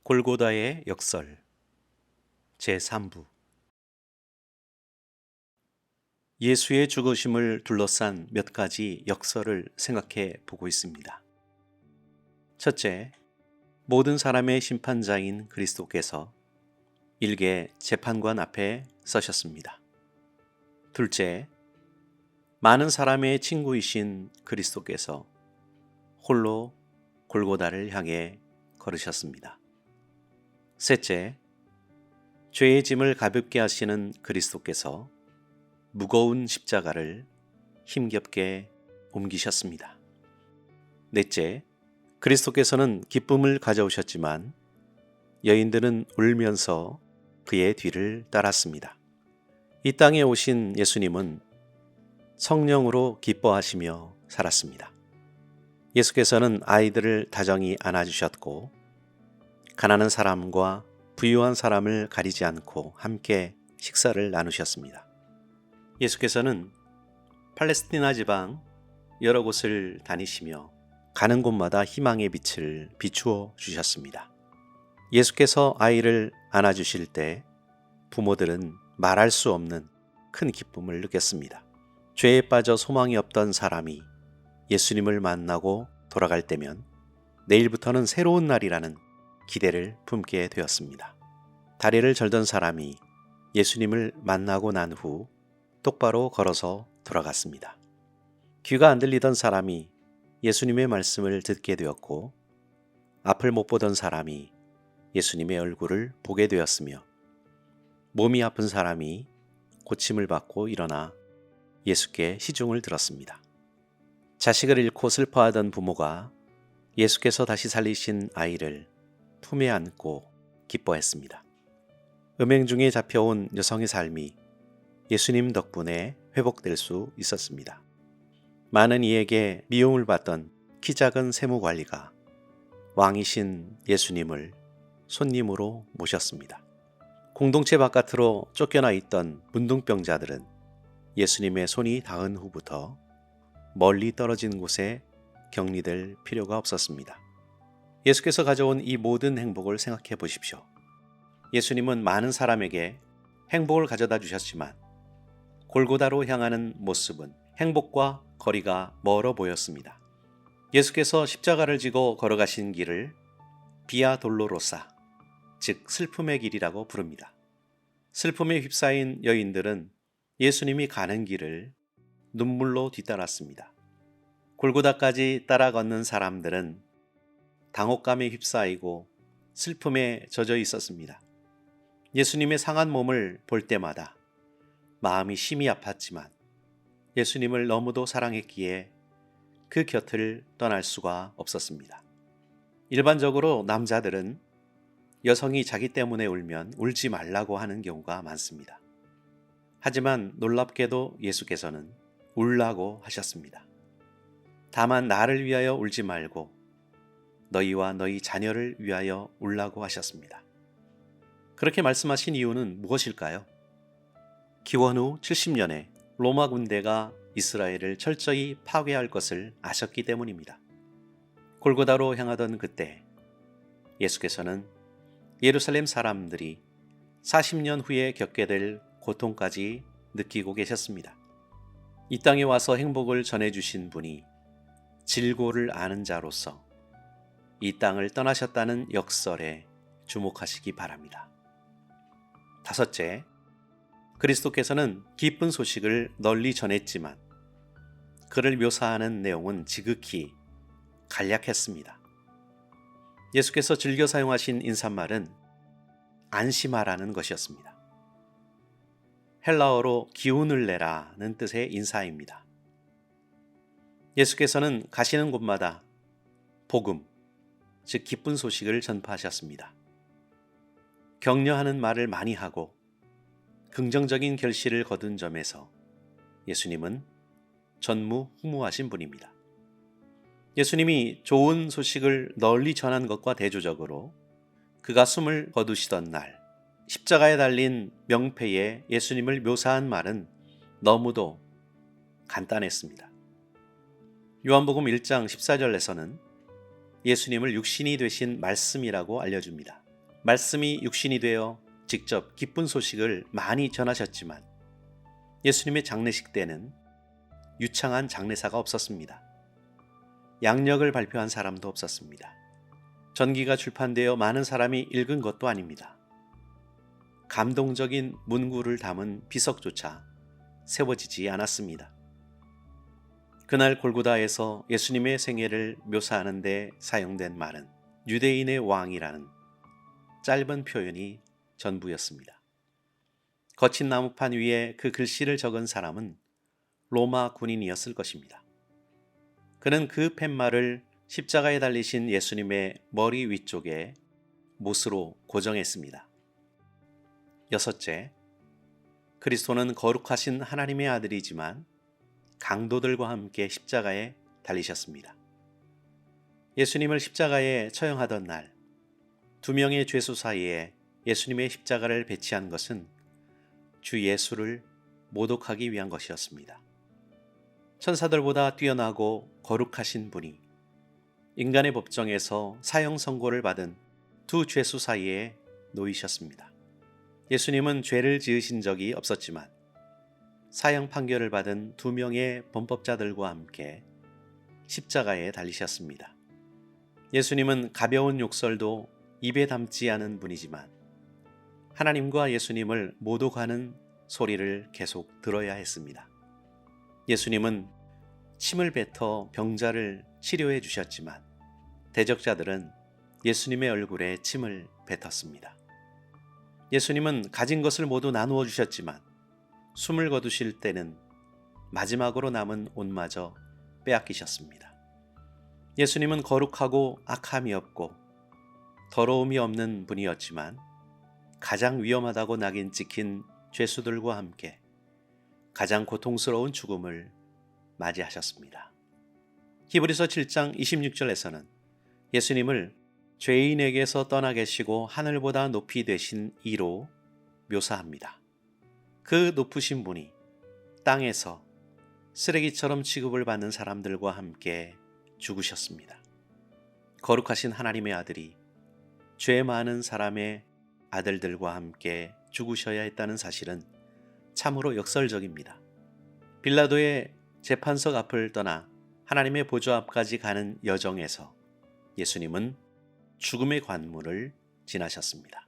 골고다의 역설 제3부. 예수의 죽으심을 둘러싼 몇 가지 역설을 생각해 보고 있습니다. 첫째, 모든 사람의 심판자인 그리스도께서 일개 재판관 앞에 서셨습니다. 둘째, 많은 사람의 친구이신 그리스도께서 홀로 골고다를 향해 걸으셨습니다. 셋째, 죄의 짐을 가볍게 하시는 그리스도께서 무거운 십자가를 힘겹게 옮기셨습니다. 넷째, 그리스도께서는 기쁨을 가져오셨지만 여인들은 울면서 그의 뒤를 따랐습니다. 이 땅에 오신 예수님은 성령으로 기뻐하시며 살았습니다. 예수께서는 아이들을 다정히 안아주셨고 가난한 사람과 부유한 사람을 가리지 않고 함께 식사를 나누셨습니다. 예수께서는 팔레스티나 지방 여러 곳을 다니시며 가는 곳마다 희망의 빛을 비추어 주셨습니다. 예수께서 아이를 안아주실 때 부모들은 말할 수 없는 큰 기쁨을 느꼈습니다. 죄에 빠져 소망이 없던 사람이 예수님을 만나고 돌아갈 때면 내일부터는 새로운 날이라는 기대를 품게 되었습니다. 다리를 절던 사람이 예수님을 만나고 난 후 똑바로 걸어서 돌아갔습니다. 귀가 안 들리던 사람이 예수님의 말씀을 듣게 되었고 앞을 못 보던 사람이 예수님의 얼굴을 보게 되었으며 몸이 아픈 사람이 고침을 받고 일어나 예수께 시중을 들었습니다. 자식을 잃고 슬퍼하던 부모가 예수께서 다시 살리신 아이를 품에 안고 기뻐했습니다. 음행 중에 잡혀온 여성의 삶이 예수님 덕분에 회복될 수 있었습니다. 많은 이에게 미움을 받던 키 작은 세무관리가 왕이신 예수님을 손님으로 모셨습니다. 공동체 바깥으로 쫓겨나 있던 문둥병자들은 예수님의 손이 닿은 후부터 멀리 떨어진 곳에 격리될 필요가 없었습니다. 예수께서 가져온 이 모든 행복을 생각해 보십시오. 예수님은 많은 사람에게 행복을 가져다 주셨지만 골고다로 향하는 모습은 행복과 거리가 멀어 보였습니다. 예수께서 십자가를 지고 걸어가신 길을 비아 돌로로사, 즉 슬픔의 길이라고 부릅니다. 슬픔에 휩싸인 여인들은 예수님이 가는 길을 눈물로 뒤따랐습니다. 골고다까지 따라 걷는 사람들은 당혹감에 휩싸이고 슬픔에 젖어 있었습니다. 예수님의 상한 몸을 볼 때마다 마음이 심히 아팠지만 예수님을 너무도 사랑했기에 그 곁을 떠날 수가 없었습니다. 일반적으로 남자들은 여성이 자기 때문에 울면 울지 말라고 하는 경우가 많습니다. 하지만 놀랍게도 예수께서는 울라고 하셨습니다. 다만 나를 위하여 울지 말고 너희와 너희 자녀를 위하여 울라고 하셨습니다. 그렇게 말씀하신 이유는 무엇일까요? 기원 후 70년에 로마 군대가 이스라엘을 철저히 파괴할 것을 아셨기 때문입니다. 골고다로 향하던 그때 예수께서는 예루살렘 사람들이 40년 후에 겪게 될 고통까지 느끼고 계셨습니다. 이 땅에 와서 행복을 전해주신 분이 질고를 아는 자로서 이 땅을 떠나셨다는 역설에 주목하시기 바랍니다. 다섯째, 그리스도께서는 기쁜 소식을 널리 전했지만 그를 묘사하는 내용은 지극히 간략했습니다. 예수께서 즐겨 사용하신 인사말은 안심하라는 것이었습니다. 헬라어로 기운을 내라는 뜻의 인사입니다. 예수께서는 가시는 곳마다 복음, 즉 기쁜 소식을 전파하셨습니다. 격려하는 말을 많이 하고 긍정적인 결실을 거둔 점에서 예수님은 전무후무하신 분입니다. 예수님이 좋은 소식을 널리 전한 것과 대조적으로 그가 숨을 거두시던 날 십자가에 달린 명패에 예수님을 묘사한 말은 너무도 간단했습니다. 요한복음 1장 14절에서는 예수님을 육신이 되신 말씀이라고 알려줍니다. 말씀이 육신이 되어 직접 기쁜 소식을 많이 전하셨지만 예수님의 장례식 때는 유창한 장례사가 없었습니다. 양력을 발표한 사람도 없었습니다. 전기가 출판되어 많은 사람이 읽은 것도 아닙니다. 감동적인 문구를 담은 비석조차 세워지지 않았습니다. 그날 골고다에서 예수님의 생애를 묘사하는 데 사용된 말은 유대인의 왕이라는 짧은 표현이 전부였습니다. 거친 나무판 위에 그 글씨를 적은 사람은 로마 군인이었을 것입니다. 그는 그 팻말을 십자가에 달리신 예수님의 머리 위쪽에 못으로 고정했습니다. 여섯째, 그리스도는 거룩하신 하나님의 아들이지만 강도들과 함께 십자가에 달리셨습니다. 예수님을 십자가에 처형하던 날, 두 명의 죄수 사이에 예수님의 십자가를 배치한 것은 주 예수를 모독하기 위한 것이었습니다. 천사들보다 뛰어나고 거룩하신 분이 인간의 법정에서 사형 선고를 받은 두 죄수 사이에 놓이셨습니다. 예수님은 죄를 지으신 적이 없었지만 사형 판결을 받은 두 명의 범법자들과 함께 십자가에 달리셨습니다. 예수님은 가벼운 욕설도 입에 담지 않은 분이지만 하나님과 예수님을 모독하는 소리를 계속 들어야 했습니다. 예수님은 침을 뱉어 병자를 치료해 주셨지만 대적자들은 예수님의 얼굴에 침을 뱉었습니다. 예수님은 가진 것을 모두 나누어 주셨지만 숨을 거두실 때는 마지막으로 남은 옷마저 빼앗기셨습니다. 예수님은 거룩하고 악함이 없고 더러움이 없는 분이었지만 가장 위험하다고 낙인 찍힌 죄수들과 함께 가장 고통스러운 죽음을 맞이하셨습니다. 히브리서 7장 26절에서는 예수님을 죄인에게서 떠나 계시고 하늘보다 높이 되신 이로 묘사합니다. 그 높으신 분이 땅에서 쓰레기처럼 취급을 받는 사람들과 함께 죽으셨습니다. 거룩하신 하나님의 아들이 죄 많은 사람의 아들들과 함께 죽으셔야 했다는 사실은 참으로 역설적입니다. 빌라도의 재판석 앞을 떠나 하나님의 보좌 앞까지 가는 여정에서 예수님은 죽음의 관문을 지나셨습니다.